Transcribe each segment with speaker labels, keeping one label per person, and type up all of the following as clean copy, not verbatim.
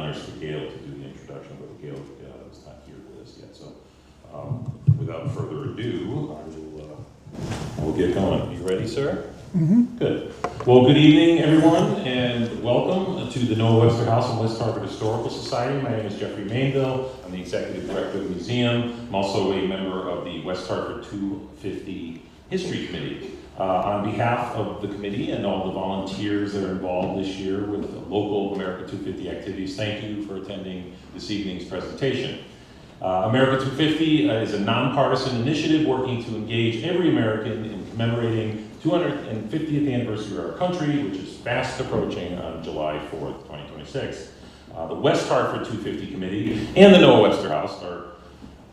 Speaker 1: honors to Gail to do the introduction, but Gail is not here with us yet. So without further ado, we'll get going. You ready, sir?
Speaker 2: Mm-hmm.
Speaker 1: Good. Well, good evening, everyone, and welcome to the Noah Webster House and West Hartford Historical Society. My name is Jeffrey Mainville. I'm the Executive Director of the museum. I'm also a member of the West Hartford 250 History Committee. On behalf of the committee and all the volunteers that are involved this year with local America 250 activities, thank you for attending this evening's presentation. America 250 is a nonpartisan initiative working to engage every American in commemorating 250th anniversary of our country, which is fast approaching on July 4th, 2026. The West Hartford 250 Committee and the Noah Webster House are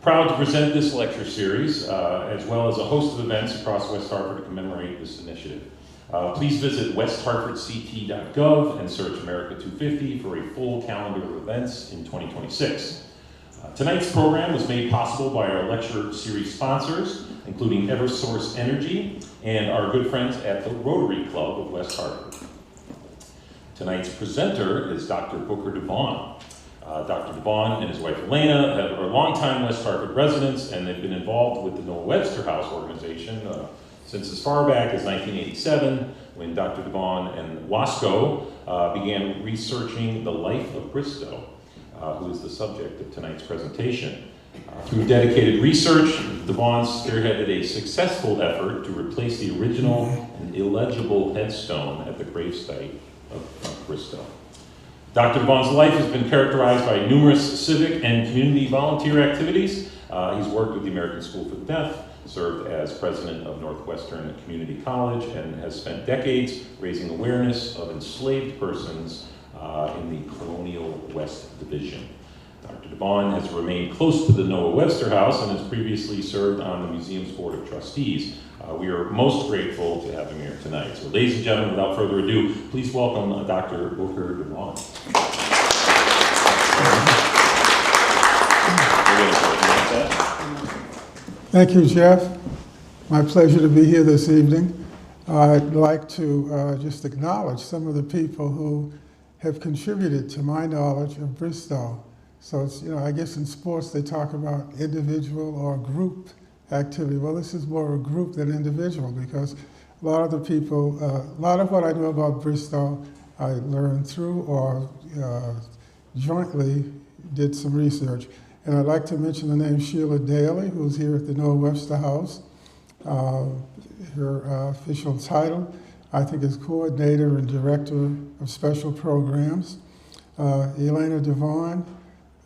Speaker 1: proud to present this lecture series, as well as a host of events across West Hartford to commemorate this initiative. Please visit westhartfordct.gov and search America 250 for a full calendar of events in 2026. Tonight's program was made possible by our lecture series sponsors, including Eversource Energy and our good friends at the Rotary Club of West Hartford. Tonight's presenter is Dr. Booker DeVaughn. Dr. DeVaughn and his wife Elena are longtime West Hartford residents, and they've been involved with the Noah Webster House organization since as far back as 1987, when Dr. DeVaughn and Wasco began researching the life of Bristow, who is the subject of tonight's presentation. Through dedicated research, DeVaughn spearheaded a successful effort to replace the original and illegible headstone at the gravesite of Bristow. Dr. DeVaughn's life has been characterized by numerous civic and community volunteer activities. He's worked with the American School for the Deaf, served as president of Northwestern Community College, and has spent decades raising awareness of enslaved persons in the colonial West Division. Dr. DeVaughn has remained close to the Noah Webster House and has previously served on the museum's board of trustees. We are most grateful to have him here tonight. So ladies and gentlemen, without further ado, please welcome Dr. Booker DeVaughn.
Speaker 2: Thank you, Jeff. My pleasure to be here this evening. I'd like to just acknowledge some of the people who have contributed to my knowledge of Bristow. So it's, I guess in sports they talk about individual or group activity. Well, this is more a group than individual, because a lot of the people, a lot of what I know about Bristow, I learned through or jointly did some research. And I'd like to mention the name Sheila Daly, who's here at the Noah Webster House. Her official title, I think, is Coordinator and Director of Special Programs. Elena DeVaughn,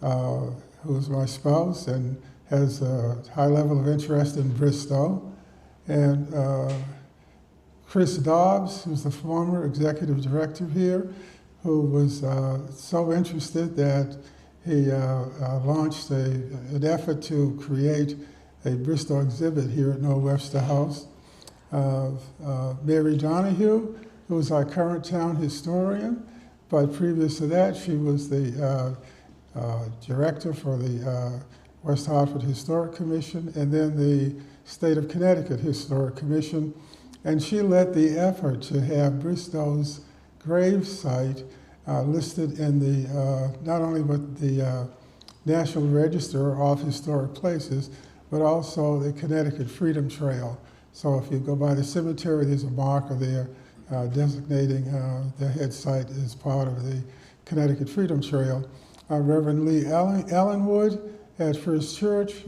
Speaker 2: who is my spouse and has a high level of interest in Bristow. And Chris Dobbs, who's the former executive director here, who was so interested that he launched an effort to create a Bristow exhibit here at Noah Webster House. Mary Donahue, who is our current town historian, but previous to that, she was the director for the West Hartford Historic Commission, and then the State of Connecticut Historic Commission. And she led the effort to have Bristow's grave site listed in the, not only with the National Register of Historic Places, but also the Connecticut Freedom Trail. So if you go by the cemetery, there's a marker there designating the head site as part of the Connecticut Freedom Trail. Reverend Lee Ellenwood at First Church.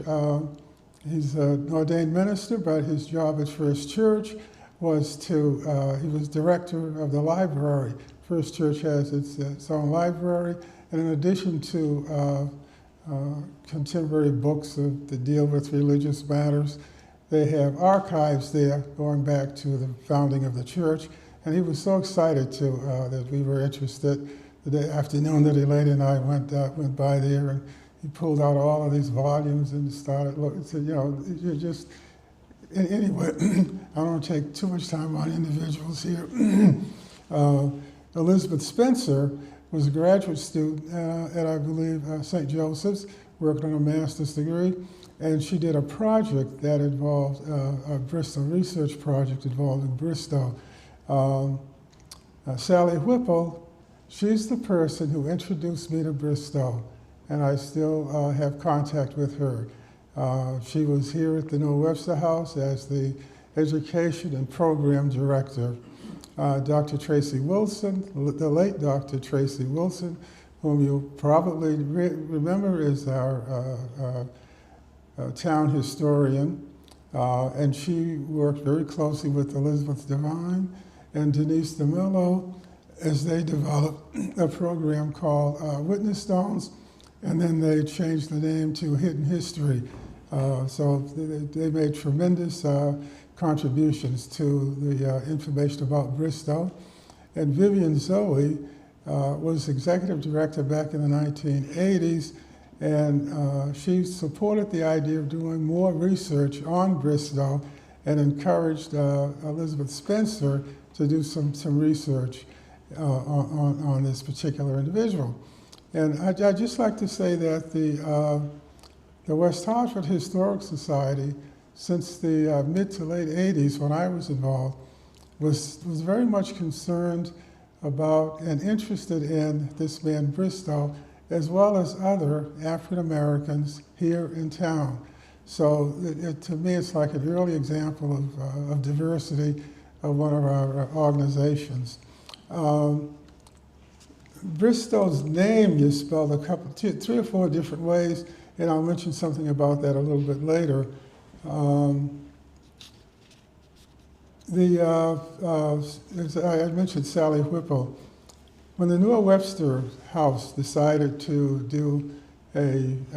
Speaker 2: He's an ordained minister, but his job at First Church was to, he was director of the library. First Church has its own library, and in addition to contemporary books that deal with religious matters, they have archives there going back to the founding of the church. And he was so excited that we were interested. The afternoon that Elaine and I went by there, and he pulled out all of these volumes and started looking. So, you're just, anyway, I don't want to take too much time on individuals here. Elizabeth Spencer was a graduate student at, I believe, St. Joseph's, working on a master's degree, and she did a project that involved, a Bristol research project involving Bristow. Sally Whipple, she's the person who introduced me to Bristow, and I still have contact with her. She was here at the Webster House as the Education and Program Director. Dr. Tracy Wilson, the late Dr. Tracy Wilson, whom you probably remember is our town historian, and she worked very closely with Elizabeth Devine and Denise DeMillo as they developed a program called Witness Stones, and then they changed the name to Hidden History. So they made tremendous contributions to the information about Bristow. And Vivian Zoe was executive director back in the 1980s, and she supported the idea of doing more research on Bristow and encouraged Elizabeth Spencer to do some research on this particular individual. And I'd just like to say that the West Hartford Historic Society, since the mid to late 80s when I was involved, was very much concerned about and interested in this man Bristow, as well as other African Americans here in town. So to me, it's like an early example of diversity of one of our organizations. Bristow's name is spelled three or four different ways, and I'll mention something about that a little bit later. As I mentioned Sally Whipple. When the New Webster House decided to do an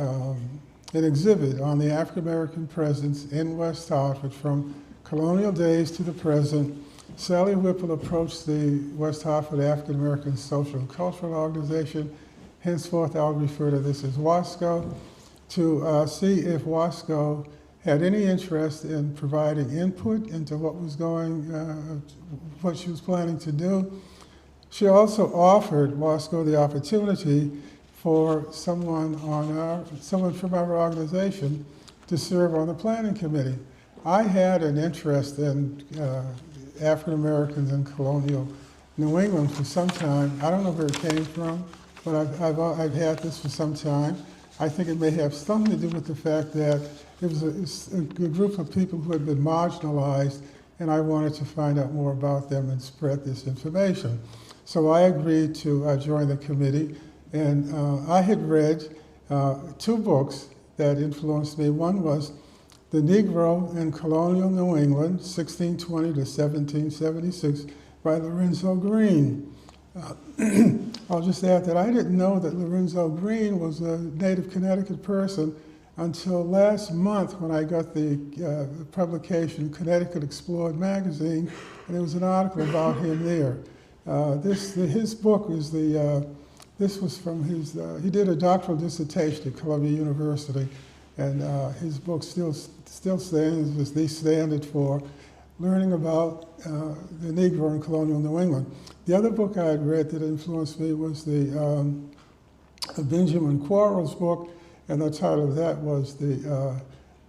Speaker 2: exhibit on the African American presence in West Hartford from colonial days to the present, Sally Whipple approached the West Hartford African American Social and Cultural Organization, henceforth I'll refer to this as WASCO, to see if WASCO had any interest in providing input into what was what she was planning to do. She also offered WASCO the opportunity for someone from our organization to serve on the planning committee. I had an interest in African Americans in colonial New England for some time. I don't know where it came from, but I've had this for some time. I think it may have something to do with the fact that it was a group of people who had been marginalized, and I wanted to find out more about them and spread this information. So I agreed to join the committee, and I had read two books that influenced me. One was The Negro in Colonial New England, 1620 to 1776, by Lorenzo Green. I'll just add that I didn't know that Lorenzo Green was a native Connecticut person until last month when I got the publication Connecticut Explored magazine, and there was an article about him there. His book was this was from his, he did a doctoral dissertation at Columbia University, and his book still stands as the standard for learning about the Negro in colonial New England. The other book I had read that influenced me was the Benjamin Quarles book, and the title of that was the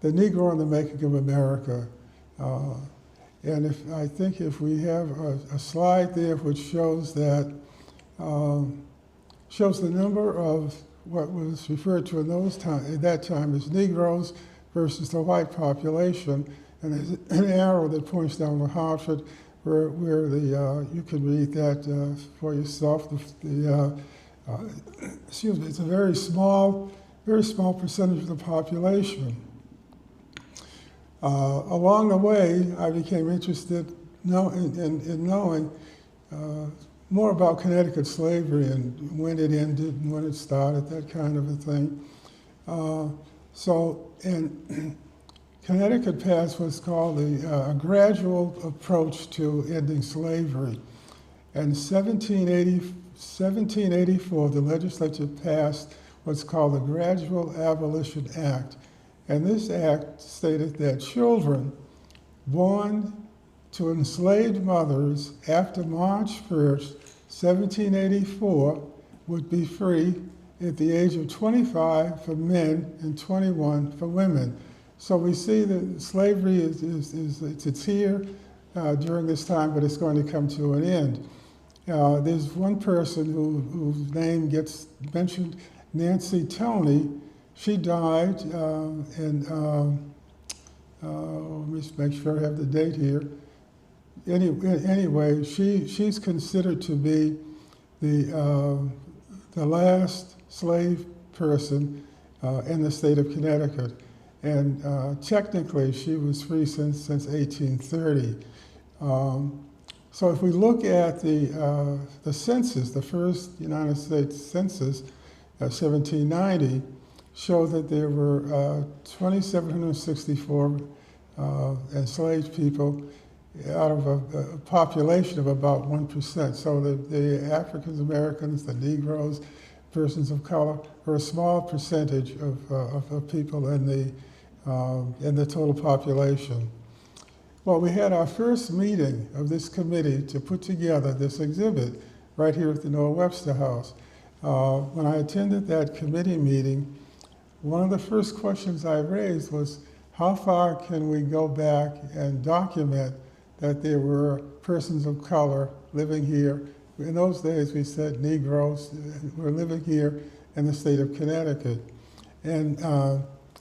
Speaker 2: Negro and the Making of America. And I think if we have a slide there which shows that shows the number of what was referred to at that time as Negroes versus the white population, and there's an arrow that points down to Hartford, where you can read that for yourself. Excuse me, it's a very small percentage of the population. Along the way, I became interested in knowing more about Connecticut slavery and when it ended and when it started, that kind of a thing. And Connecticut passed what's called a gradual approach to ending slavery. In 1784, the legislature passed what's called the Gradual Abolition Act. And this act stated that children born to enslaved mothers after March 1st, 1784, would be free at the age of 25 for men and 21 for women. So we see that slavery it's here during this time, but it's going to come to an end. There's one person whose name gets mentioned, Nancy Toney. She died let me just make sure I have the date here. Anyway, she's considered to be the last slave person in the state of Connecticut. And technically, she was free since 1830. So if we look at the census, the first United States census, 1790, showed that there were 2,764 enslaved people out of a population of about 1%. So the African Americans, the Negroes, persons of color, are a small percentage of people in the total population. Well, we had our first meeting of this committee to put together this exhibit right here at the Noah Webster House. When I attended that committee meeting, one of the first questions I raised was, how far can we go back and document that there were persons of color living here? In those days, we said Negroes were living here in the state of Connecticut. And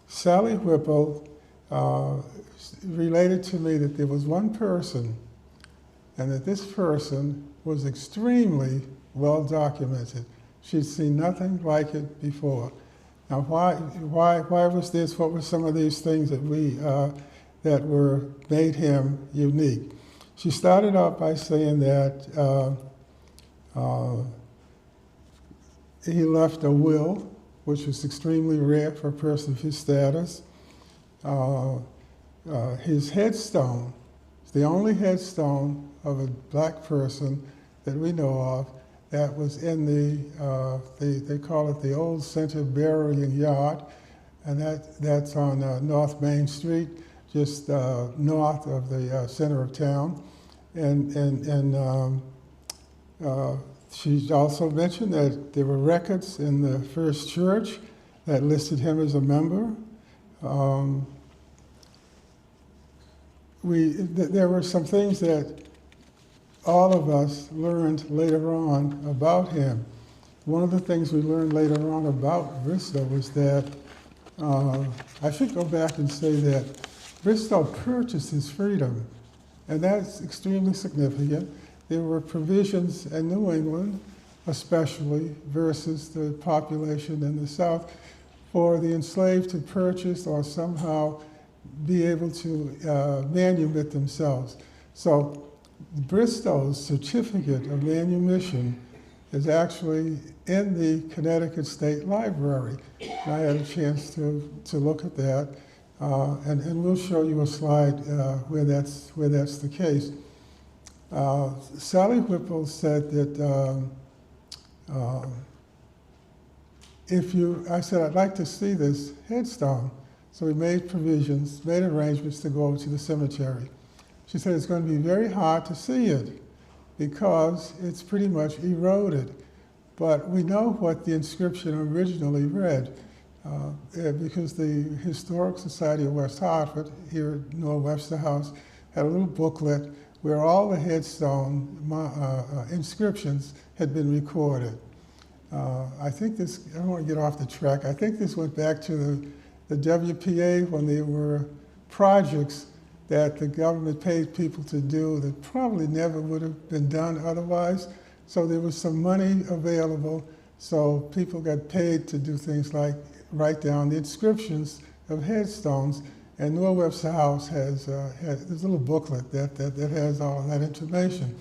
Speaker 2: Sally Whipple related to me that there was one person, and that this person was extremely well documented. She'd seen nothing like it before. Now, why was this? What were some of these things that made him unique? She started out by saying that he left a will, which was extremely rare for a person of his status. His headstone is the only headstone of a black person that we know of that was in they call it the Old Center Burying Yard, and that's on North Main Street, just north of the center of town. And she also mentioned that there were records in the first church that listed him as a member. There were some things that all of us learned later on about him. One of the things we learned later on about Bristow was that, I should go back and say that Bristow purchased his freedom, and that's extremely significant. There were provisions in New England, especially, versus the population in the South, for the enslaved to purchase or somehow be able to manumit themselves. So Bristow's certificate of manumission is actually in the Connecticut State Library. And I had a chance to look at that, and we'll show you a slide where that's the case. Sally Whipple said that I said, I'd like to see this headstone. So we made provisions, made arrangements to go over to the cemetery. She said it's going to be very hard to see it because it's pretty much eroded. But we know what the inscription originally read because the Historic Society of West Hartford, here at Noah Webster House, had a little booklet where all the headstone inscriptions had been recorded. I think this, I don't want to get off the track, I think this went back to the WPA when there were projects that the government paid people to do that probably never would have been done otherwise. So there was some money available, so people got paid to do things like write down the inscriptions of headstones. And Noah Webster House has there's a little booklet that has all of that information.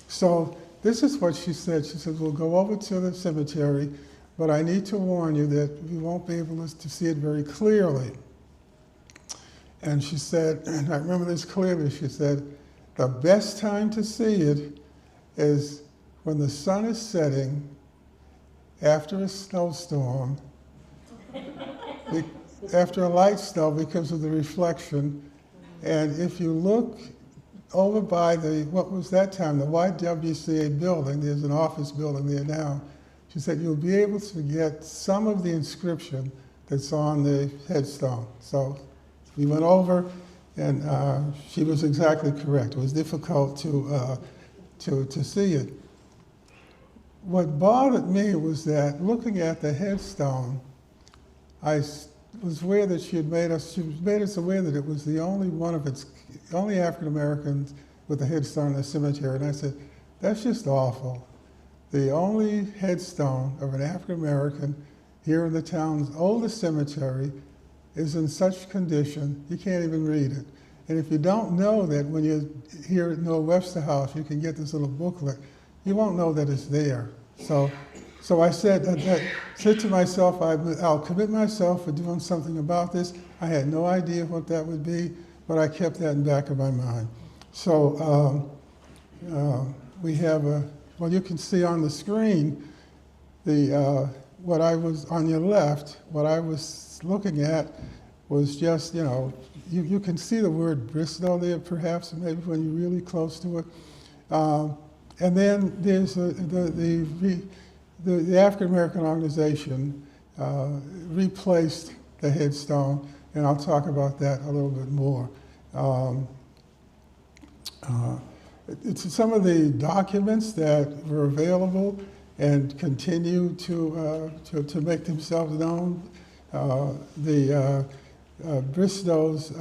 Speaker 2: So this is what she said. She said, we'll go over to the cemetery, but I need to warn you that we won't be able to see it very clearly. And she said, and I remember this clearly, she said, the best time to see it is when the sun is setting after a snowstorm, after a light snow because of the reflection. And if you look over by what was that time, the YWCA building, there's an office building there now, she said you'll be able to get some of the inscription that's on the headstone. So we went over, and she was exactly correct. It was difficult to see it. what bothered me was that looking at the headstone, was aware that she made us aware that it was the only African Americans with a headstone in the cemetery. And I said, that's just awful. The only headstone of an African American here in the town's oldest cemetery is in such condition, you can't even read it. And if you don't know that when you're here at Webster House, you can get this little booklet, you won't know that it's there. So I said to myself, I'll commit myself for doing something about this. I had no idea what that would be, but I kept that in the back of my mind. So we have well, you can see on the screen what I was on your left. What I was looking at was just, you can see the word Bristow there, perhaps, maybe when you're really close to it. And then there's the African American organization replaced the headstone, and I'll talk about that a little bit more. It's some of the documents that were available and continue to make themselves known. Bristow's,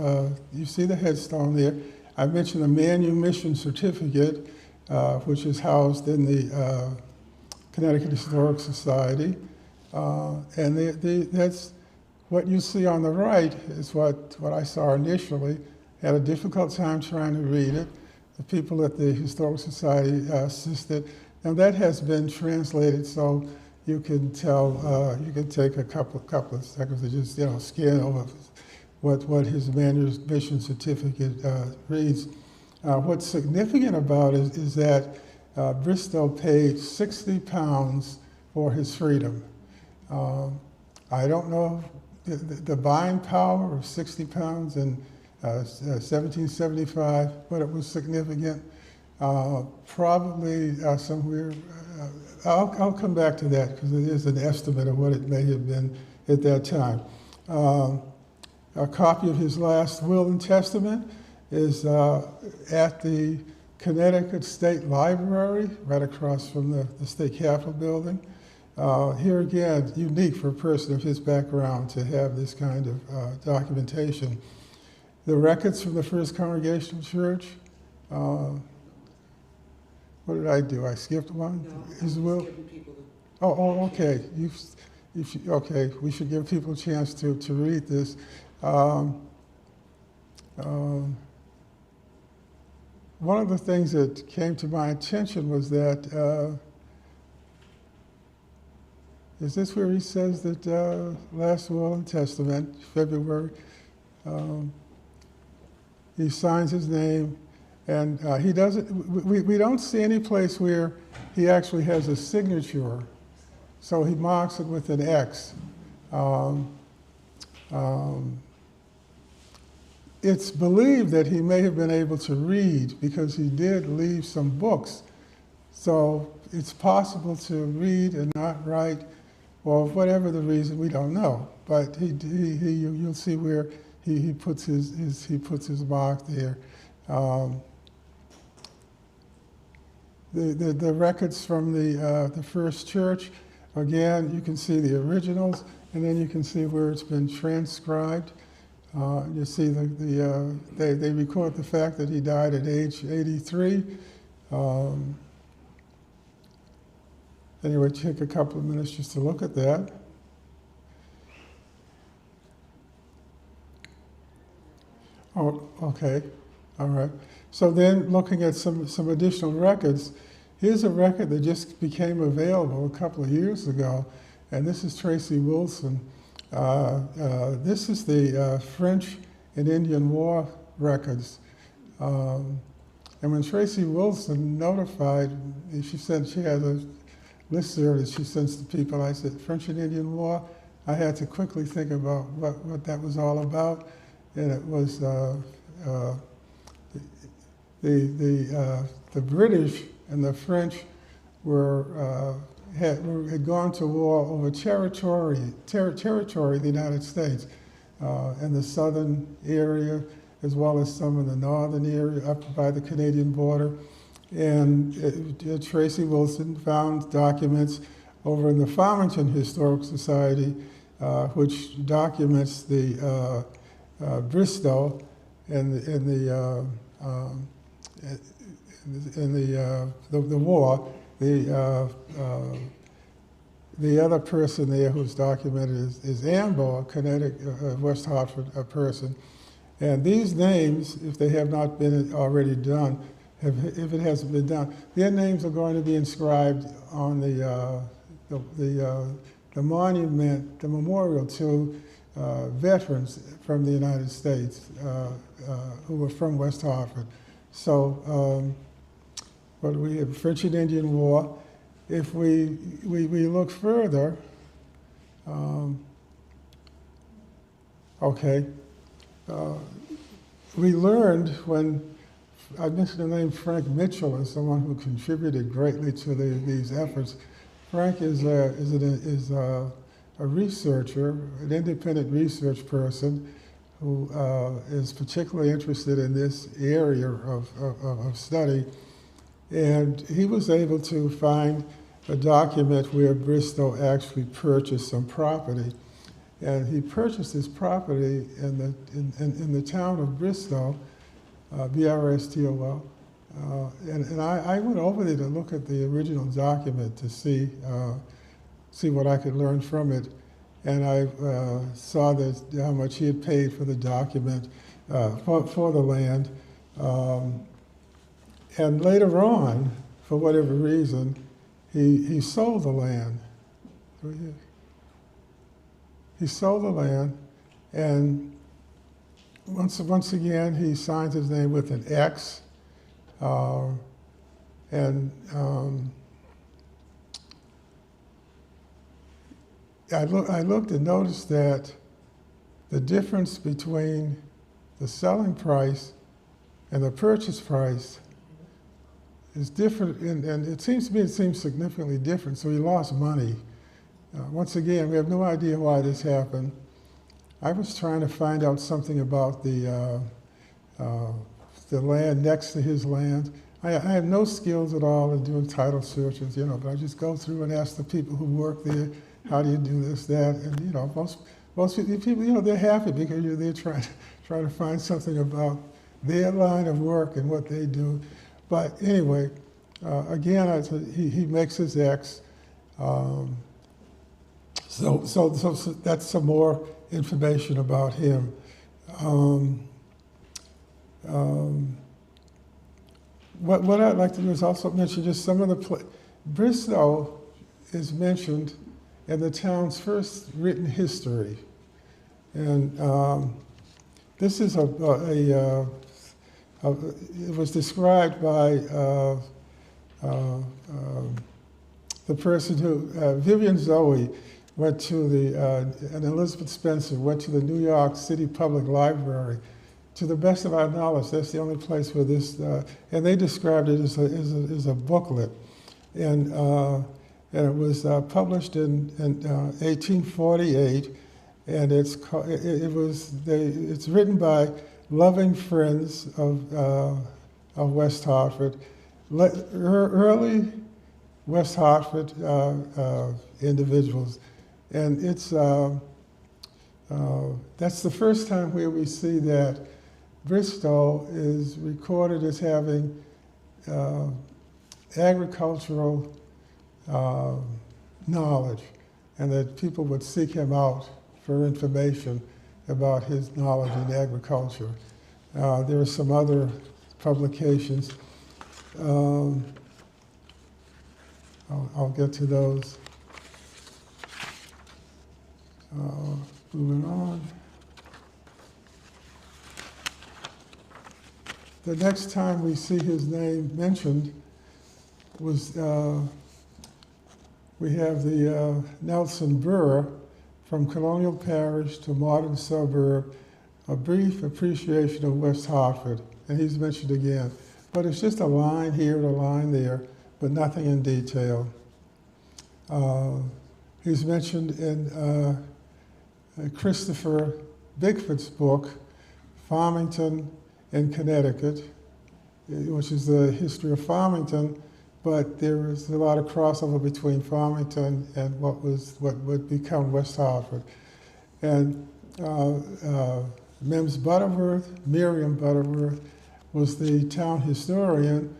Speaker 2: you see the headstone there. I mentioned a manumission certificate, which is housed in the Connecticut Historic Society. And that's what you see on the right is what I saw initially. Had a difficult time trying to read it. The people at the Historic Society assisted. Now that has been translated, so you can tell, you can take a couple of seconds to just scan over what his manumission certificate reads. What's significant about it is that Bristow paid £60 for his freedom. I don't know the buying power of £60 in 1775, but it was significant. Probably somewhere, I'll come back to that because it is an estimate of what it may have been at that time. A copy of his last will and testament is at the Connecticut State Library, right across from the State Capitol building. Here again, unique for a person of his background to have this kind of documentation. The records from the First Congregational Church. What did I do? I skipped one?
Speaker 3: No,
Speaker 2: his will? Oh, okay. Okay, we should give people a chance to read this. One of the things that came to my attention was that, is this where he says that last will and testament, February, he signs his name, and he doesn't, we don't see any place where he actually has a signature, so he marks it with an X. It's believed that he may have been able to read because he did leave some books. So it's possible to read and not write, or whatever the reason, we don't know. But you'll see where he puts his mark there. The records from the first church, again, you can see the originals, and then you can see where it's been transcribed. You see they record the fact that he died at age 83. Anyway, take a couple of minutes just to look at that. Oh, okay, all right. So then looking at some additional records, here's a record that just became available a couple of years ago, and this is Tracy Wilson. This is the French and Indian War records. And when Tracy Wilson notified, she said she had a listserv that she sends to people. I said, French and Indian War? I had to quickly think about what that was all about. And it was the British and the French had gone to war over territory of the United States, in the southern area, as well as some in the northern area up by the Canadian border. And Tracy Wilson found documents over in the Farmington Historical Society, which documents the Bristow and the war. The other person there who's documented is Amber, a Connecticut, West Hartford person. And these names, if they have not been already done, if it hasn't been done, their names are going to be inscribed on the monument, the memorial to veterans from the United States who were from West Hartford. So, what we have, French and Indian War. If we look further, we learned when I mentioned the name Frank Mitchell as someone who contributed greatly to these efforts. Frank is a researcher, an independent research person who is particularly interested in this area of study. And he was able to find a document where Bristow actually purchased some property. And he purchased this property in the town of Bristow, Brstol. And I went over there to look at the original document to see what I could learn from it. And I saw that how much he had paid for the document, for the land. And later on, for whatever reason, he sold the land. He sold the land, and once again, he signs his name with an X. I looked and noticed that the difference between the selling price and the purchase price is different, and it seems to me it seems significantly different, so he lost money. Once again, we have no idea why this happened. I was trying to find out something about the land next to his land. I have no skills at all in doing title searches, but I just go through and ask the people who work there, how do you do this, that, and most people, they're happy because they're trying to find something about their line of work and what they do. But anyway, again, he makes his X. So that's some more information about him. What I'd like to do is also mention just some of the Bristow is mentioned in the town's first written history, and this is it was described by the person who, Vivian Zoe, went to and Elizabeth Spencer went to the New York City Public Library. To the best of our knowledge, that's the only place where this, and they described it as a booklet. And it was published in 1848, and it's written by loving friends of West Hartford, early West Hartford individuals, and it's that's the first time where we see that Bristow is recorded as having agricultural knowledge, and that people would seek him out for information about his knowledge in agriculture. There are some other publications. I'll get to those. Moving on. The next time we see his name mentioned was, we have the Nelson Burr, From Colonial Parish to Modern Suburb, A Brief Appreciation of West Hartford, and he's mentioned again. But it's just a line here and a line there, but nothing in detail. He's mentioned in Christopher Bigford's book, Farmington in Connecticut, which is the history of Farmington, but there is a lot of crossover between Farmington and what would become West Hartford. And Miriam Butterworth, was the town historian,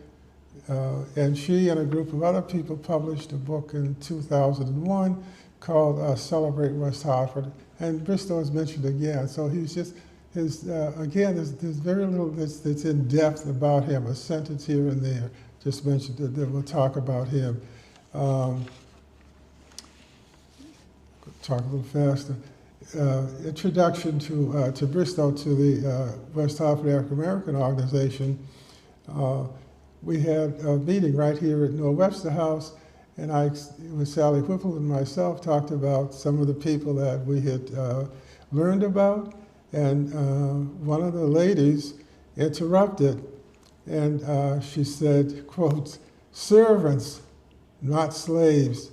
Speaker 2: and she and a group of other people published a book in 2001 called Celebrate West Hartford. And Bristow is mentioned again. So he's just, again, there's very little that's in depth about him, a sentence here and there, just mentioned that we'll talk about him. Talk a little faster. Introduction to Bristow, to the West Hartford African American Organization. We had a meeting right here at Webster House, and I, with Sally Whipple and myself, talked about some of the people that we had learned about, and one of the ladies interrupted, and she said, quote, "servants, not slaves."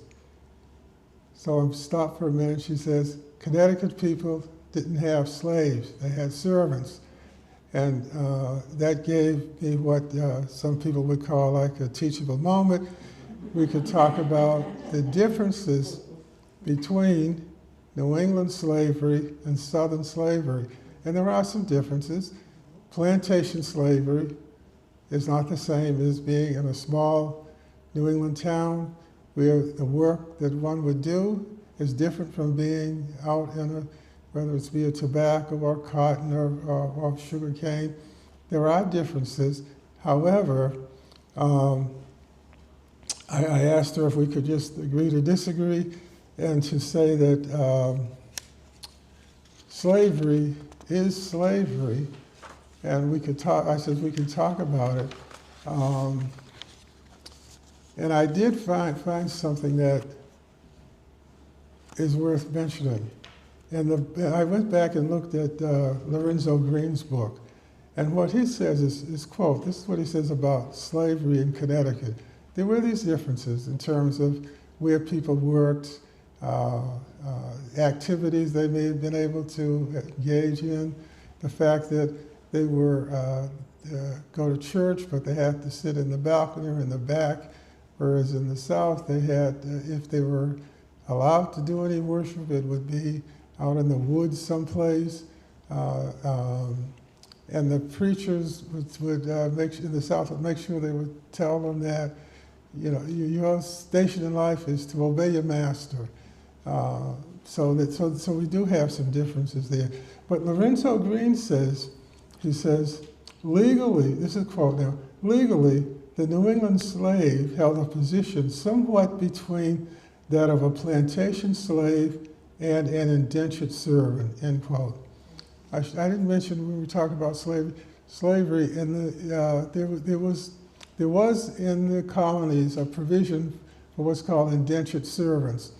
Speaker 2: So I stopped for a minute. She says, Connecticut people didn't have slaves, they had servants. And that gave me what some people would call like a teachable moment. We could talk about the differences between New England slavery and Southern slavery. And there are some differences. Plantation slavery is not the same as being in a small New England town where the work that one would do is different from being out in a, whether it's via tobacco or cotton or sugar cane. There are differences. However, I asked her if we could just agree to disagree and to say that slavery is slavery, and we could talk, I said we could talk about it. And I did find something that is worth mentioning. And I went back and looked at Lorenzo Green's book. And what he says is, quote, this is what he says about slavery in Connecticut. There were these differences in terms of where people worked, activities they may have been able to engage in, the fact that they were go to church, but they had to sit in the balcony or in the back, whereas in the South they had, if they were allowed to do any worship, it would be out in the woods someplace. And the preachers would make, in the South, would make sure they would tell them that, you know, your station in life is to obey your master. So we do have some differences there. But Lorenzo Green says, he says, legally, this is a quote now, legally, the New England slave held a position somewhat between that of a plantation slave and an indentured servant, end quote. I didn't mention when we were talking about slavery, and there was in the colonies a provision for what's called indentured servants.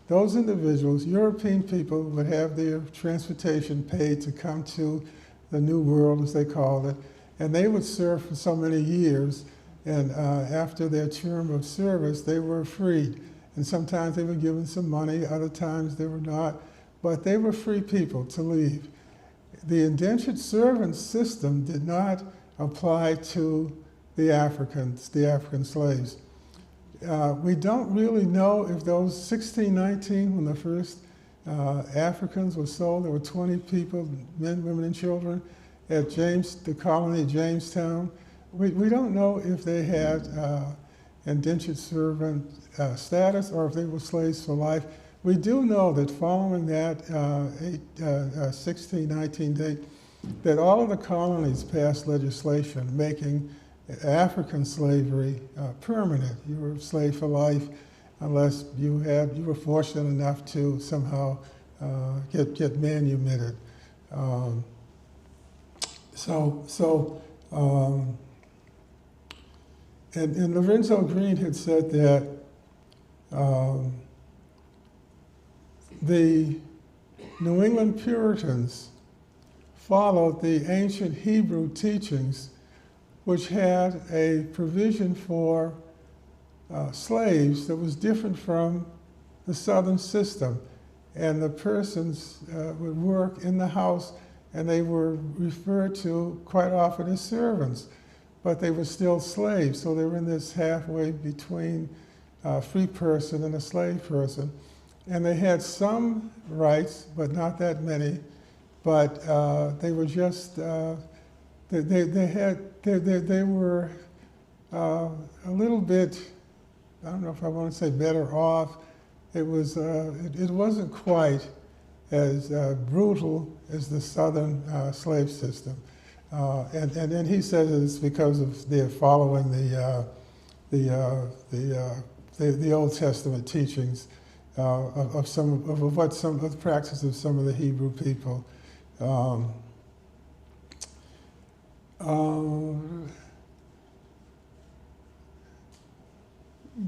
Speaker 2: Those individuals, European people, would have their transportation paid to come to the New World, as they called it, and they would serve for so many years, and after their term of service, they were freed. And sometimes they were given some money, other times they were not, but they were free people to leave. The indentured servant system did not apply to the African slaves. We don't really know if those 1619, when the first Africans were sold, there were 20 people, men, women, and children, at the colony at Jamestown. We don't know if they had indentured servant status or if they were slaves for life. We do know that following that 1619 date, that all of the colonies passed legislation making African slavery permanent. You were a slave for life unless you were fortunate enough to somehow get manumitted. And Lorenzo Green had said that the New England Puritans followed the ancient Hebrew teachings, which had a provision for slaves that was different from the Southern system. And the persons would work in the house, and they were referred to quite often as servants. but they were still slaves. So they were in this halfway between a free person and a slave person. And they had some rights, but not that many. But they were just, they were a little bit, I don't know if I want to say better off. It wasn't quite as brutal as the Southern slave system. And then he says it's because of their following the Old Testament teachings of the practice of some of the Hebrew people.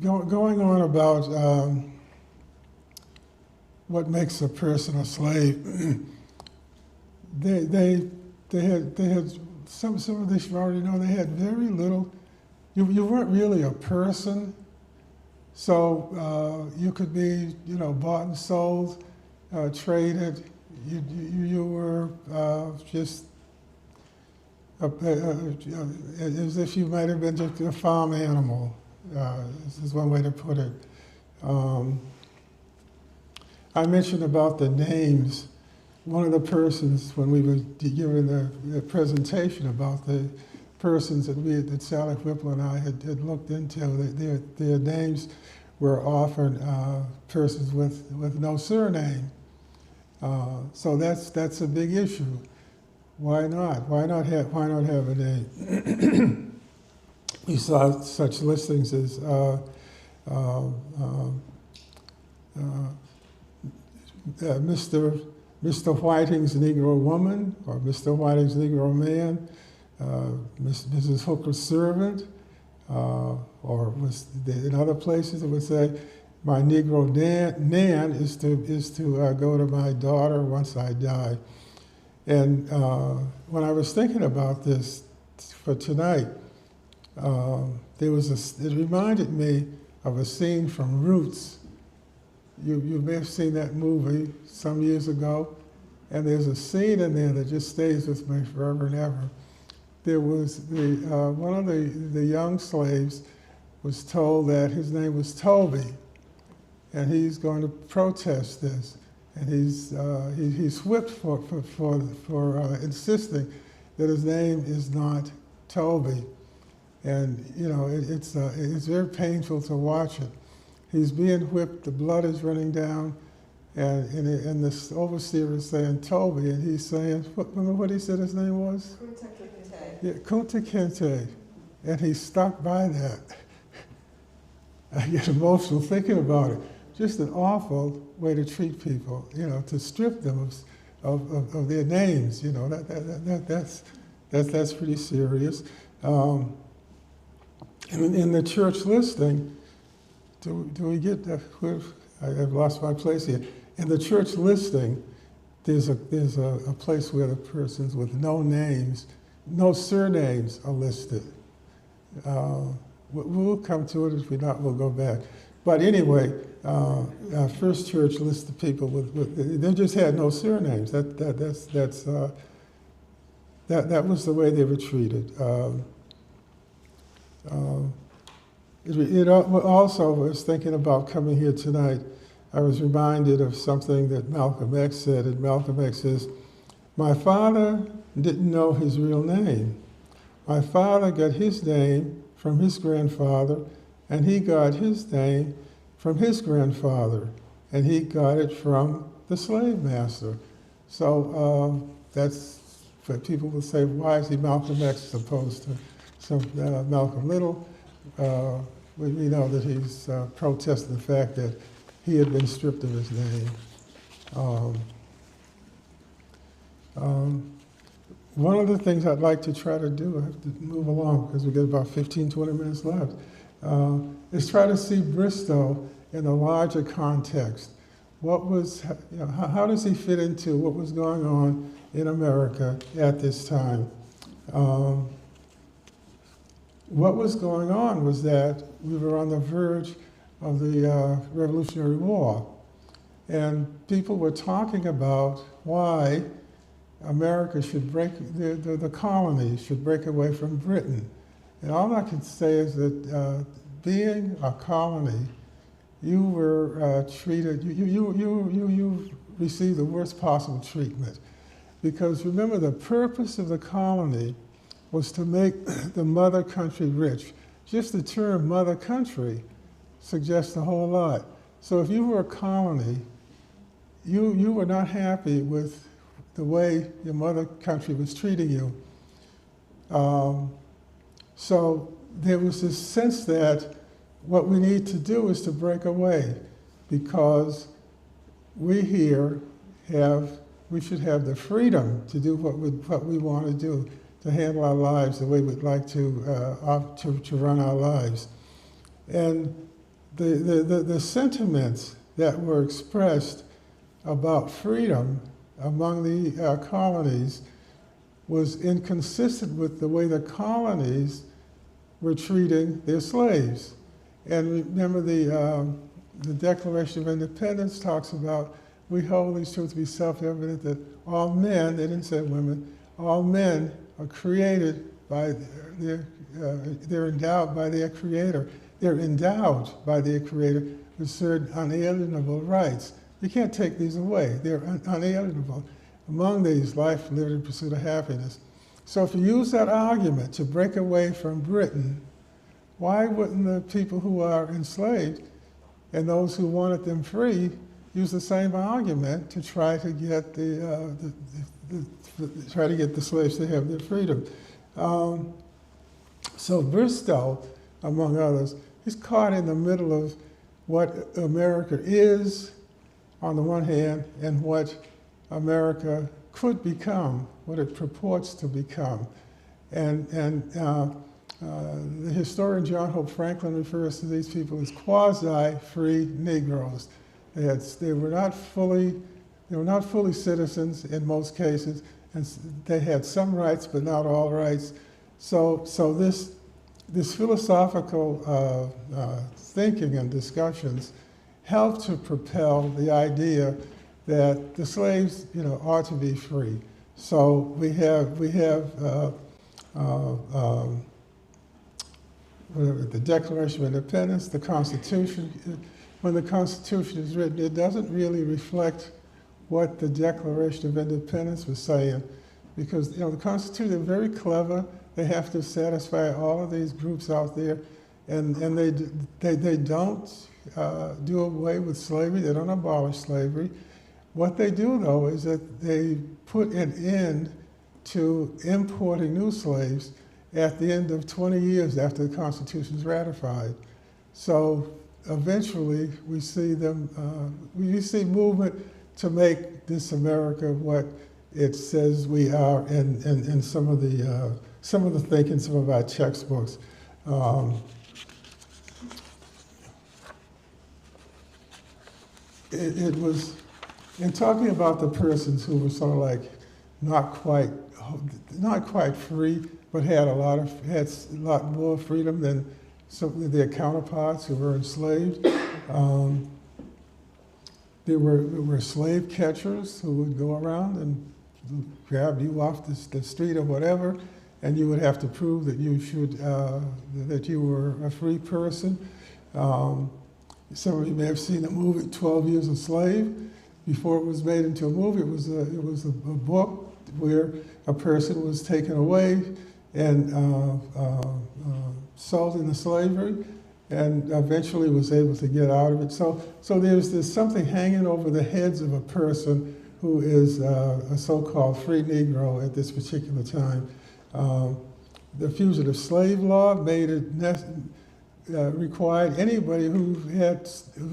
Speaker 2: Going on about what makes a person a slave, they had some of this you already know. They had very little. You weren't really a person, so you could be bought and sold, traded. You were just as if you might have been just a farm animal. This is one way to put it. I mentioned about the names. One of the persons, when we were giving the presentation about the persons that Sally Whipple and I had looked into, their names were often persons with no surname. So that's a big issue. Why not? Why not have a name? We saw such listings as Mr. Whiting's Negro Woman, or Mr. Whiting's Negro Man, Mrs. Hooker's Servant, or in other places it would say, my Negro Nan is to go to my daughter once I die. And when I was thinking about this for tonight, it reminded me of a scene from Roots. You may have seen that movie some years ago, and there's a scene in there that just stays with me forever and ever. There was one of the young slaves was told that his name was Toby, and he's going to protest this, and he's whipped for insisting that his name is not Toby, and it's very painful to watch it. He's being whipped, the blood is running down, and this overseer is saying Toby, and he's saying, remember what he said his name was?
Speaker 3: Kunta Kinte.
Speaker 2: Yeah, Kunta Kinte, and he stuck by that. I get emotional thinking about it. Just an awful way to treat people, to strip them of their names. That's pretty serious. In the church listing, do we get that? I've lost my place here. In the church listing, there's a place where the persons with no names, no surnames are listed. We'll come to it. If we're not, we'll go back. But anyway, our first church listed people with they just had no surnames. That was the way they were treated. It also, I was thinking about coming here tonight, I was reminded of something that Malcolm X said, and Malcolm X says, my father didn't know his real name. My father got his name from his grandfather, and he got his name from his grandfather, and he got it from the slave master. So that's what people will say, why is he Malcolm X as opposed to some Malcolm Little? We know that he's protesting the fact that he had been stripped of his name. One of the things I'd like to try to do, I have to move along because we've got about 15, 20 minutes left, is try to see Bristow in a larger context. What was, how does he fit into what was going on in America at this time? What was going on was that we were on the verge of the Revolutionary War, and people were talking about why America should break, the colonies should break away from Britain. And all I can say is that being a colony, you were treated, you received the worst possible treatment. Because remember, the purpose of the colony was to make the mother country rich. Just the term mother country suggests a whole lot. So if you were a colony, you were not happy with the way your mother country was treating you. So there was this sense that what we need to do is to break away, because we here we should have the freedom to do what we want to do, to handle our lives the way we'd like to run our lives. And the sentiments that were expressed about freedom among the colonies was inconsistent with the way the colonies were treating their slaves. And remember, the Declaration of Independence talks about, we hold these truths to be self-evident that all men, they didn't say women, all men are created by they're endowed by their Creator. They're endowed by their Creator with certain unalienable rights. You can't take these away. They're unalienable. Among these, life, liberty, and pursuit of happiness. So if you use that argument to break away from Britain, why wouldn't the people who are enslaved and those who wanted them free use the same argument to try to get the slaves to have their freedom? So Bristow, among others, he's caught in the middle of what America is on the one hand and what America could become, what it purports to become. And the historian John Hope Franklin refers to these people as quasi-free Negroes. They were not fully citizens in most cases, and they had some rights but not all rights. So this philosophical thinking and discussions helped to propel the idea that the slaves, ought to be free. So we have the Declaration of Independence, the Constitution. When the Constitution is written, it doesn't really reflect what the Declaration of Independence was saying, because the Constitution, they're very clever. They have to satisfy all of these groups out there, and they don't do away with slavery. They don't abolish slavery. What they do, though, is that they put an end to importing new slaves at the end of 20 years after the Constitution is ratified. So eventually we see we see movement to make this America what it says we are in some of the thinking, some of our textbooks. It was, in talking about the persons who were sort of like not quite free, but had a lot more freedom than some of their counterparts who were enslaved. There were slave catchers who would go around and grab you off the street or whatever, and you would have to prove that that you were a free person. Some of you may have seen the movie 12 Years a Slave. Before it was made into a movie, it was a book where a person was taken away and sold into slavery, and eventually was able to get out of it. So there's something hanging over the heads of a person who is a so-called free Negro at this particular time. The fugitive slave law made it required anybody who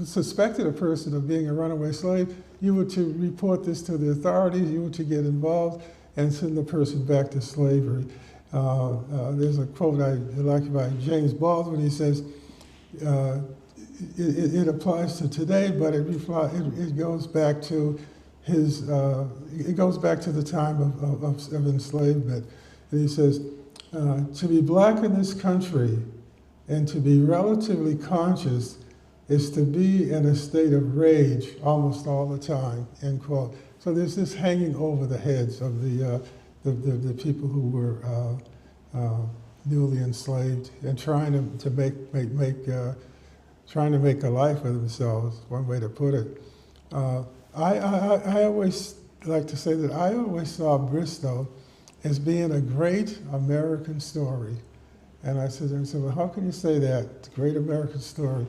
Speaker 2: suspected a person of being a runaway slave, you were to report this to the authorities, you were to get involved and send the person back to slavery. There's a quote I like by James Baldwin. He says, it applies to today, but it goes back to the time of enslavement. And he says, to be black in this country and to be relatively conscious is to be in a state of rage almost all the time, end quote. So there's this hanging over the heads of the people who were newly enslaved and trying to trying to make a life for themselves. One way to put it. I always like to say that I always saw Bristow as being a great American story. And I said, well, how can you say that? It's a great American story.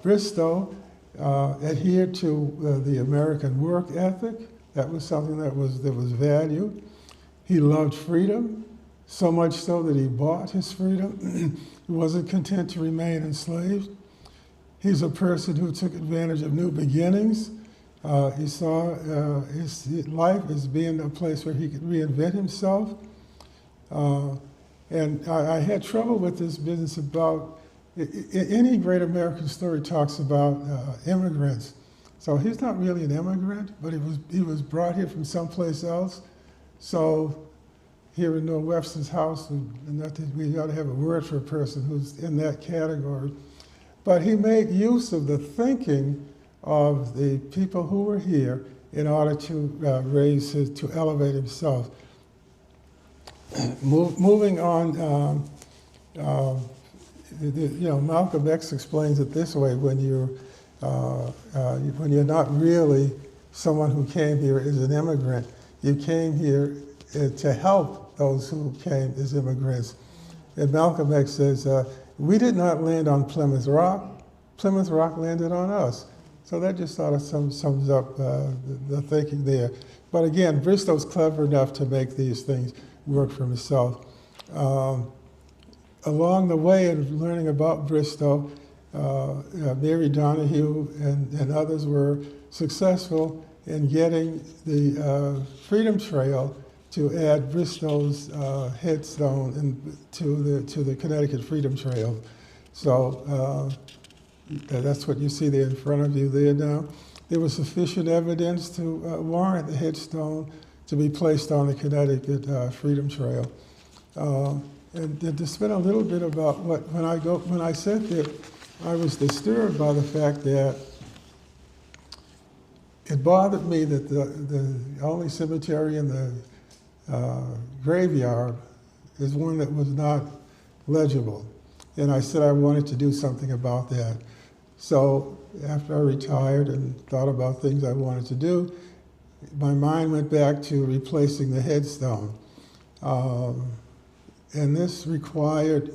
Speaker 2: Bristow adhered to the American work ethic. That was something that was valued. He loved freedom, so much so that he bought his freedom. He wasn't content to remain enslaved. He's a person who took advantage of new beginnings. He saw his life as being a place where he could reinvent himself. And I had trouble with this business about, any great American story talks about immigrants. So he's not really an immigrant, but he was brought here from someplace else. So here in Webster's house, we ought to have a word for a person who's in that category. But he made use of the thinking of the people who were here in order to to elevate himself. Moving on, Malcolm X explains it this way: when you're not really someone who came here as an immigrant, you came here to help those who came as immigrants. And Malcolm X says, we did not land on Plymouth Rock. Plymouth Rock landed on us. So that just sort of sums up the thinking there. But again, Bristow's clever enough to make these things work for himself. Along the way of learning about Bristow, Mary Donahue and others were successful in getting the Freedom Trail to add Bristow's headstone to the Connecticut Freedom Trail. So that's what you see there in front of you there now. There was sufficient evidence to warrant the headstone to be placed on the Connecticut Freedom Trail. And to spend a little bit about when I said that I was disturbed by the fact that it bothered me that the only cemetery in the graveyard is one that was not legible. And I said I wanted to do something about that. So after I retired and thought about things I wanted to do, my mind went back to replacing the headstone. And this required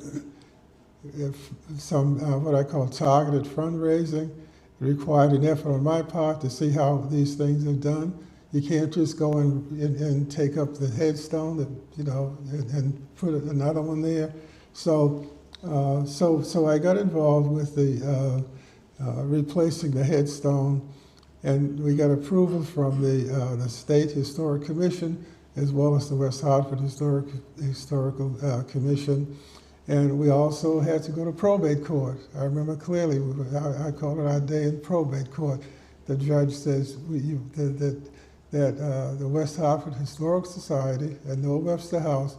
Speaker 2: some what I call targeted fundraising. It required an effort on my part to see how these things are done. You can't just go and take up the headstone and put another one there. So I got involved with the replacing the headstone, and we got approval from the State Historic Commission as well as the West Hartford Historical Commission. And we also had to go to probate court. I remember clearly, I called it our day in probate court. The judge says that the West Hartford Historical Society and the Webster House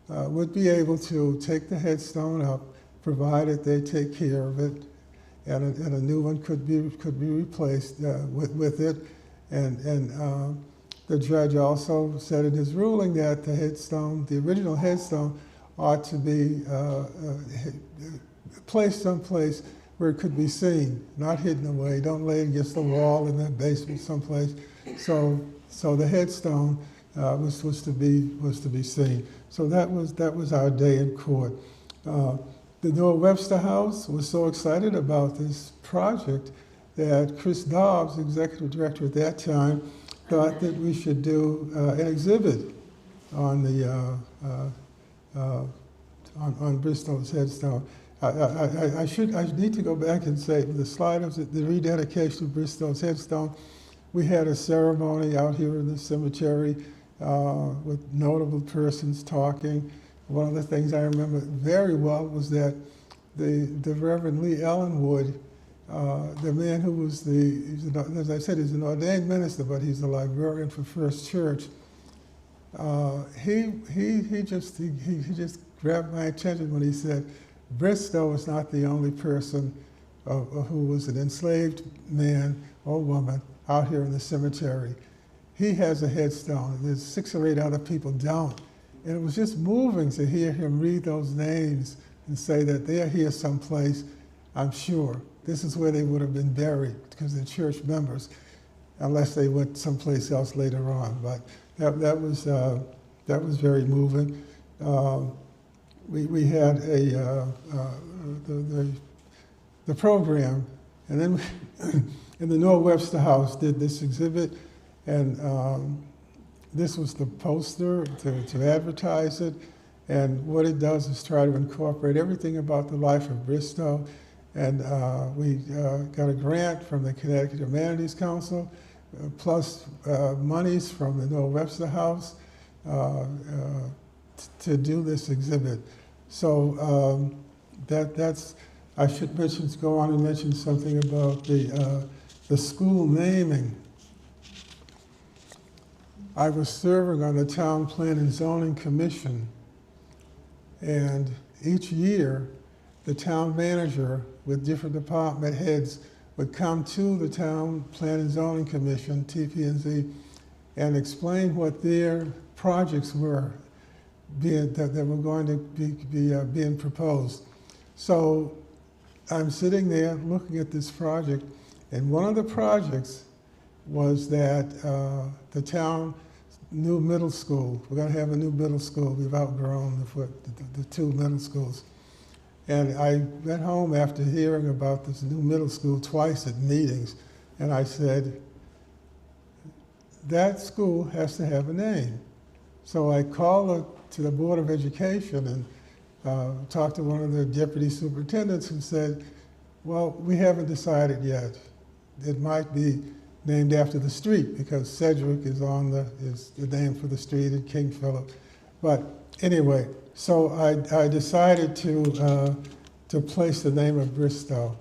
Speaker 2: would be able to take the headstone up, provided they take care of it, and a new one could be replaced with it. And the judge also said in his ruling that the headstone, the original headstone, ought to be placed someplace where it could be seen, not hidden away. Don't lay it against the wall in the basement someplace. So the headstone was to be seen. So that was our day in court. The Noah Webster House was so excited about this project that Chris Dobbs, executive director at that time, thought that we should do an exhibit on the on Bristow's headstone. I need to go back and say the slide of the rededication of Bristow's headstone. We had a ceremony out here in the cemetery with notable persons talking. One of the things I remember very well was that the Reverend Lee Ellenwood, the man who was as I said, he's an ordained minister, but he's a librarian for First Church. He just grabbed my attention when he said, Bristow is not the only person who was an enslaved man or woman out here in the cemetery. He has a headstone. There's 6 or 8 other people don't. And it was just moving to hear him read those names and say that they're here someplace, I'm sure. This is where they would have been buried because they're church members, unless they went someplace else later on. But that was very moving. We had the program, and then in the Webster House did this exhibit, and this was the poster to advertise it. And what it does is try to incorporate everything about the life of Bristow. And we got a grant from the Connecticut Humanities Council, plus monies from the Webster House to do this exhibit. So that's, I should go on and mention something about the school naming. I was serving on the Town Plan and Zoning Commission, and each year the town manager with different department heads would come to the Town Plan and Zoning Commission, TP&Z, and explain what their projects were that were going to be being proposed. So I'm sitting there looking at this project, and one of the projects was that the town new middle school, we're going to have a new middle school. We've outgrown the two middle schools. And I went home after hearing about this new middle school twice at meetings, and I said, that school has to have a name. So I called to the Board of Education and talked to one of the deputy superintendents who said, well, we haven't decided yet. It might be named after the street because Sedgwick is the name for the street in King Philip. But anyway, so I decided to place the name of Bristow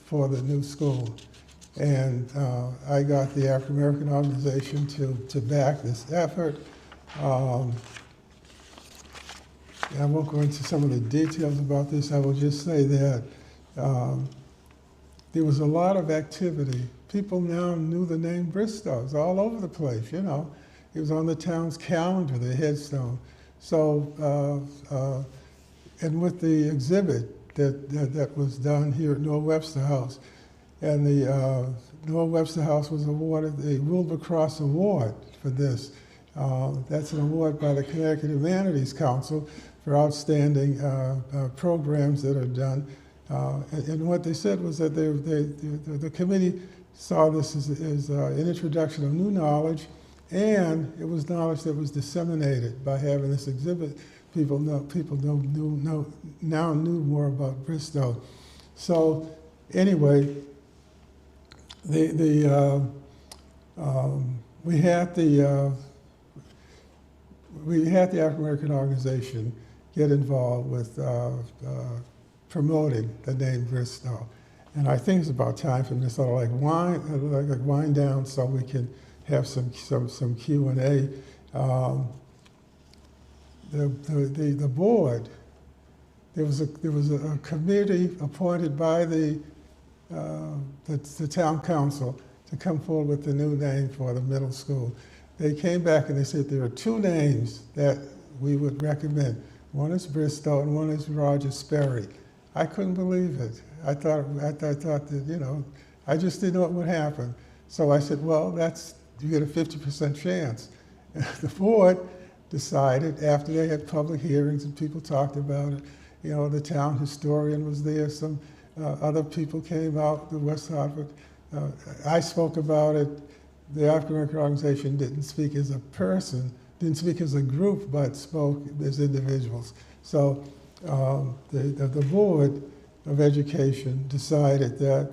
Speaker 2: for the new school. And I got the African American organization to back this effort. And I won't go into some of the details about this. I will just say that there was a lot of activity. People now knew the name Bristow. It was all over the place, you know. It was on the town's calendar, the headstone. So, and with the exhibit that was done here at Webster House, and the Webster House was awarded the Wilbur Cross Award for this. That's an award by the Connecticut Humanities Council for outstanding programs that are done. And what they said was that the committee saw this as an introduction of new knowledge, and it was knowledge that was disseminated by having this exhibit. People now knew more about Bristow. So anyway, we had the African American organization get involved with promoting the name Bristow. And I think it's about time for me to sort of like wind down so we can have some Q&A. The board, there was a committee appointed by the town council to come forward with the new name for the middle school. They came back and they said there are two names that we would recommend. One is Bristow and one is Roger Sperry. I couldn't believe it. I thought that, you know, I just didn't know what would happen. So I said, well, you get a 50% chance. And the board decided, after they had public hearings and people talked about it, you know, the town historian was there, some other people came out, the West Hartford. I spoke about it. The African American organization didn't speak as a person, didn't speak as a group, but spoke as individuals. So the Board of Education decided that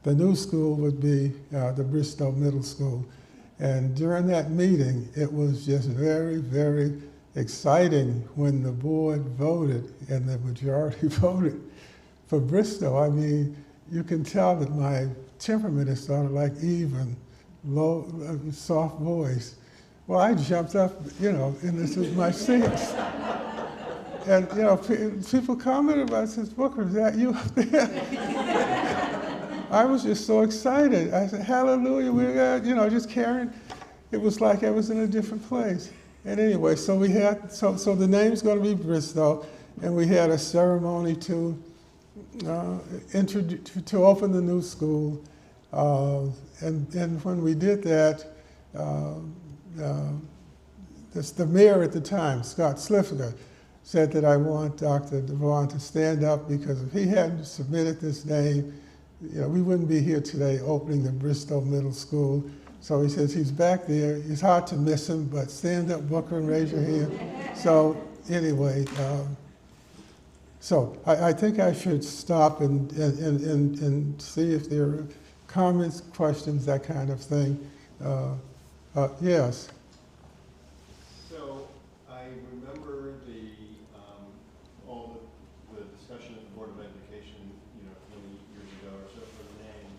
Speaker 2: the new school would be the Bristow Middle School. And during that meeting, it was just very, very exciting when the board voted and the majority voted for Bristow. I mean, you can tell that my temperament is sort of like even, low, soft voice. Well, I jumped up, you know, and this was my sixth. And, you know, people commented about it, says, Booker, is that you up there? I was just so excited. I said, hallelujah, we got, you know, just carrying. It was like I was in a different place. And anyway, so we had, so the name's going to be Bristow, and we had a ceremony to open the new school. And when we did that, the mayor at the time, Scott Slifka, said that I want Dr. DeVaughn to stand up, because if he hadn't submitted this name, we wouldn't be here today opening the Bristow Middle School. So he says he's back there. It's hard to miss him, but stand up, Booker, and raise your hand. So anyway, so I think I should stop and see if there are comments, questions, that kind of thing. Yes.
Speaker 3: So I remember all the discussion at the Board of Education, 20 years ago or so for the name.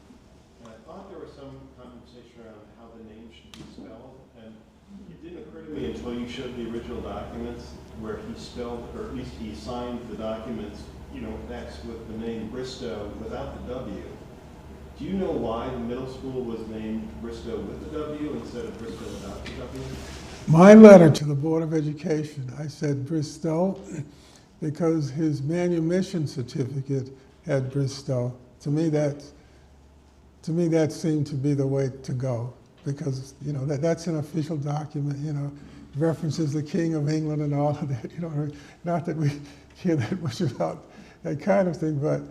Speaker 3: And I thought there was some conversation around how the name should be spelled. And it didn't occur to me until you showed the original documents where he spelled, or at least he signed the documents, X with the name Bristow without the W. Do you know why the middle school was named Bristow with the W instead of Bristow without the W?
Speaker 2: My letter to the Board of Education, I said Bristow because his manumission certificate had Bristow. To me, that seemed to be the way to go, because that's an official document. References the King of England and all of that. Not that we hear that much about that kind of thing, but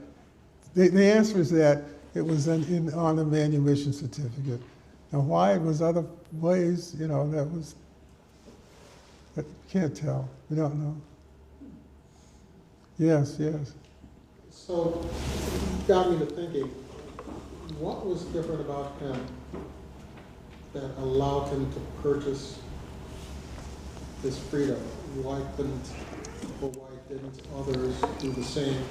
Speaker 2: the answer is that it was on the manumission certificate. Now, why it was other ways, I can't tell. We don't know. Yes.
Speaker 4: So, it got me to thinking, what was different about him that allowed him to purchase this freedom? Why didn't others do the same?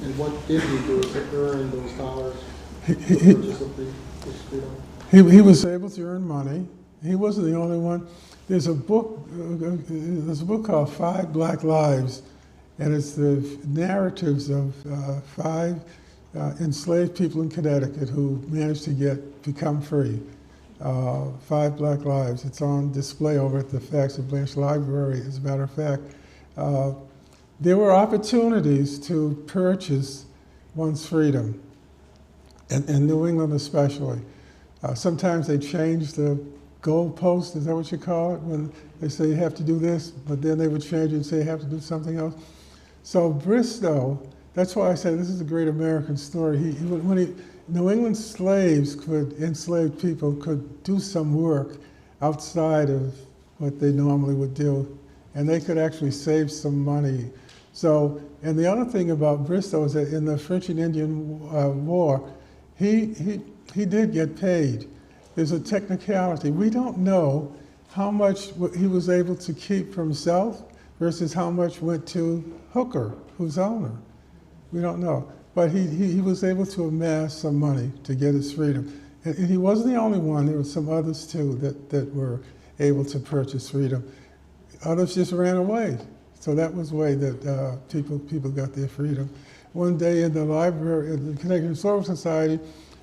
Speaker 4: And what did he do to earn those dollars to purchase this freedom?
Speaker 2: He was able to earn money. He wasn't the only one. There's a book called 5 Black Lives, and it's the narratives of 5 enslaved people in Connecticut who managed to become free. 5 Black Lives. It's on display over at the Facts of Blanche Library, as a matter of fact. There were opportunities to purchase one's freedom, in New England especially. Sometimes they change the goalpost, is that what you call it? When they say you have to do this, but then they would change it and say you have to do something else. So Bristow, that's why I say this is a great American story. New England enslaved people could do some work outside of what they normally would do, and they could actually save some money. So, and the other thing about Bristow is that in the French and Indian War, he did get paid. There's a technicality. We don't know how much he was able to keep for himself versus how much went to Hooker, who's owner. We don't know. But he was able to amass some money to get his freedom. And he wasn't the only one. There were some others too that were able to purchase freedom. Others just ran away. So that was the way that people got their freedom. One day in the library, in the Connecticut Historical Society,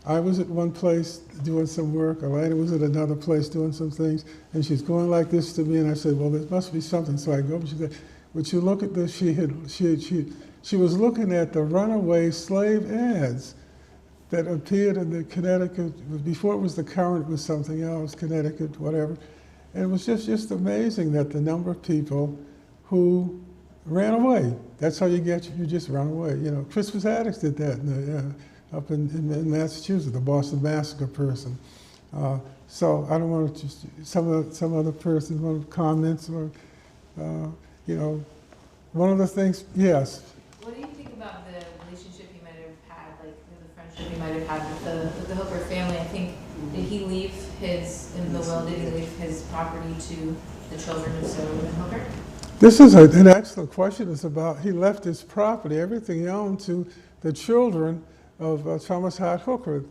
Speaker 2: I was at one place doing some work, Elena was at another place doing some things, and she's going like this to me, and I said, well, there must be something. So I go, and she said, would you look at this? She was looking at the runaway slave ads that appeared in the Connecticut, before it was the Current, it was something else, Connecticut, whatever. And it was just amazing that the number of people who ran away. That's how you just run away. Crispus Attucks did that up in Massachusetts, the Boston Massacre person. So I don't want to just, some other person want comments or, one of the things, yes.
Speaker 5: What do you think about the relationship you might have had, like the friendship you might have had with the Hooker family? I think, did he leave in the will, did he leave his property to the children of Whitman Hooker?
Speaker 2: This is an excellent question. It's about, he left his property, everything he owned, to the children of Thomas Hart Hooker.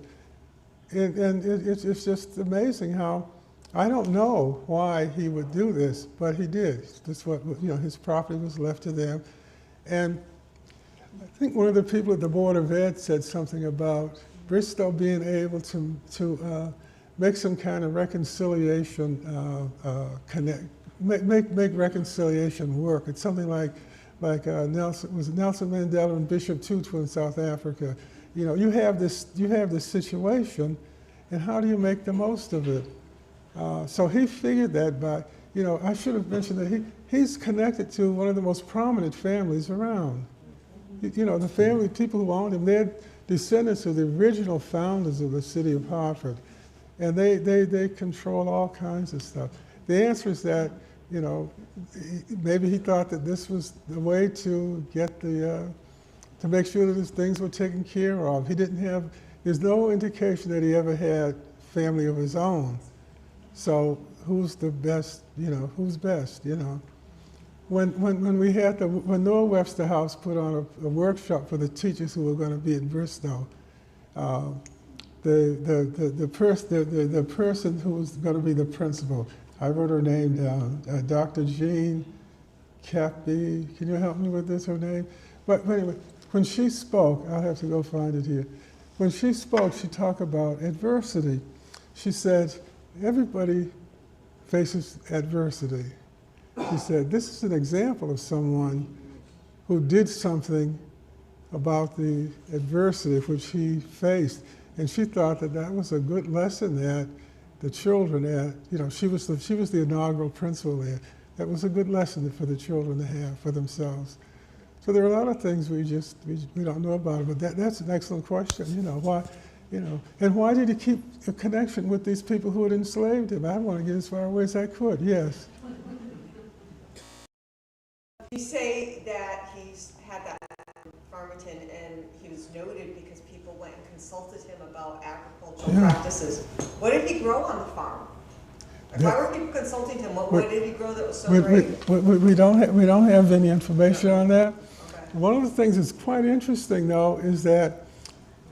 Speaker 2: And it's just amazing how, I don't know why he would do this, but he did. That's what, his property was left to them. And I think one of the people at the Board of Ed said something about Bristow being able to make some kind of reconciliation make reconciliation work. It's something like Nelson Mandela and Bishop Tutu in South Africa. You know, you have this situation, and how do you make the most of it? So he figured that by, you know, I should have mentioned that he's connected to one of the most prominent families around. You know, the family, people who owned him, they're descendants of the original founders of the city of Hartford. And they control all kinds of stuff. The answer is that, you know, maybe he thought that this was the way to get to make sure that his things were taken care of. He didn't have, there's no indication that he ever had family of his own. So who's the best, you know, who's best, you know? When Noah Webster House put on a workshop for the teachers who were going to be at Bristow, the person who was going to be the principal, I wrote her name down, Dr. Jean Cappy. Can you help me with this, her name? But anyway, when she spoke, I'll have to go find it here. When she spoke, she talked about adversity. She said, everybody faces adversity. She said, this is an example of someone who did something about the adversity which he faced. And she thought that that was a good lesson that the children had, you know, she was the inaugural principal there. That was a good lesson for the children to have for themselves. So there are a lot of things we don't know about it, but that's an excellent question, you know, why, you know, and why did he keep a connection with these people who had enslaved him? I want to get as far away as I could, yes.
Speaker 6: You say that he's had that in Farmington and he was noted because people went and consulted him about agricultural practices. What did he grow on the farm? Why were people consulting him? What did he grow that was so great?
Speaker 2: We don't have any information on that.
Speaker 6: Okay.
Speaker 2: One of the things that's quite interesting, though, is that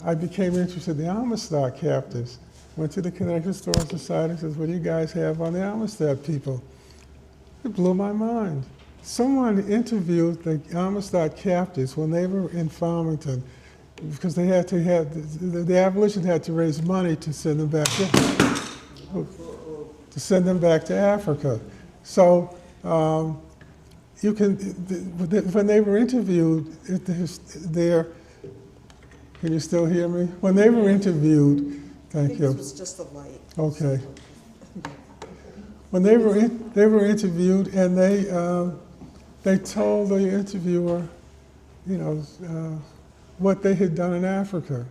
Speaker 2: I became interested in the Amistad captives. Went to the Connecticut Historical Society and says, what do you guys have on the Amistad people? It blew my mind. Someone interviewed the Amistad captives when they were in Farmington because they had to have, the abolition had to raise money to send them back to Africa. So you can, when they were interviewed there, can you still hear me? When they were interviewed, thank you.
Speaker 6: This was just the light.
Speaker 2: Okay. When they were interviewed, and they told the interviewer, you know, what they had done in Africa.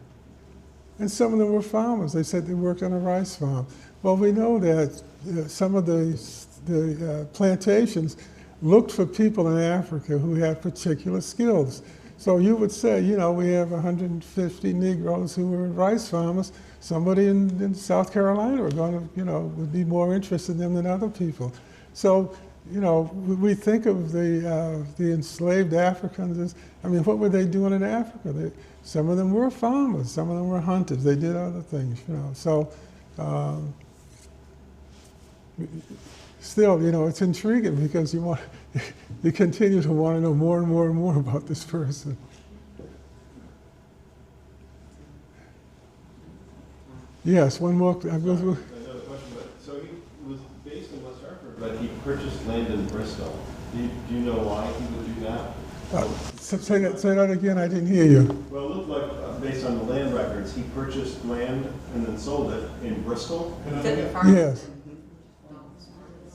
Speaker 2: And some of them were farmers. They said they worked on a rice farm. Well, we know that some of the plantations looked for people in Africa who had particular skills. So you would say, you know, we have 150 Negroes who were rice farmers. Somebody in South Carolina are going to, you know, would be more interested in them than other people. So, you know, we think of the enslaved Africans as, I mean, what were they doing in Africa? Some of them were farmers, some of them were hunters. They did other things, you know. So, still, you know, it's intriguing because you continue to want to know more and more and more about this person. Yes, one more.
Speaker 3: Another question, but so he was based in West Hartford, but he purchased land in Bristol. Do you know why he would do that?
Speaker 2: Say that again, I didn't hear you.
Speaker 3: Well, it looked like, based on the land records, he purchased land and then sold it in Bristol.
Speaker 2: Yes.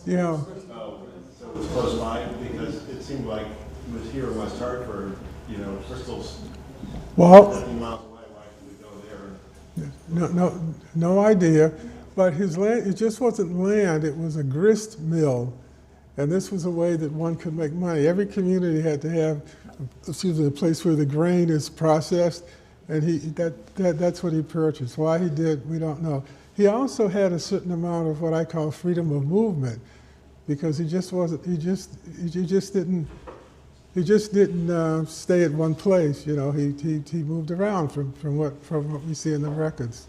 Speaker 2: Yeah.
Speaker 3: Oh, so it was close by, because it seemed like he was here in West Hartford, you know, Bristol's 50 miles away, why should we go there?
Speaker 2: No idea. But his land, it just wasn't land, it was a grist mill. And this was a way that one could make money. Every community had to have, a place where the grain is processed, and that's what he purchased. Why he did, we don't know. He also had a certain amount of what I call freedom of movement, because he just didn't stay at one place. You know, he moved around from what we see in the records.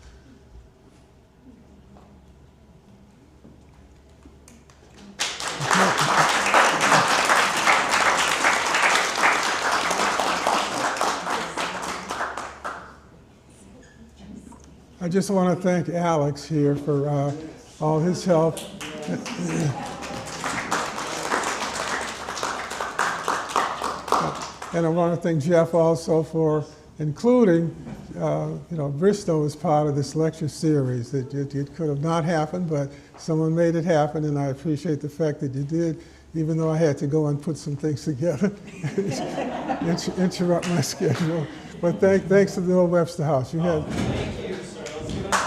Speaker 2: I just want to thank Alex here for all his help. And I want to thank Jeff also for including, Bristow as part of this lecture series. It could have not happened, but someone made it happen, and I appreciate the fact that you did, even though I had to go and put some things together, interrupt my schedule. But thanks to the old Webster House. You had.
Speaker 3: Thank you, sir. Let's give it up.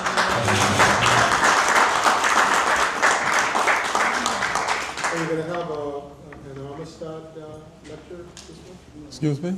Speaker 4: Are you going to have an Amistad lecture this one?
Speaker 2: Excuse me?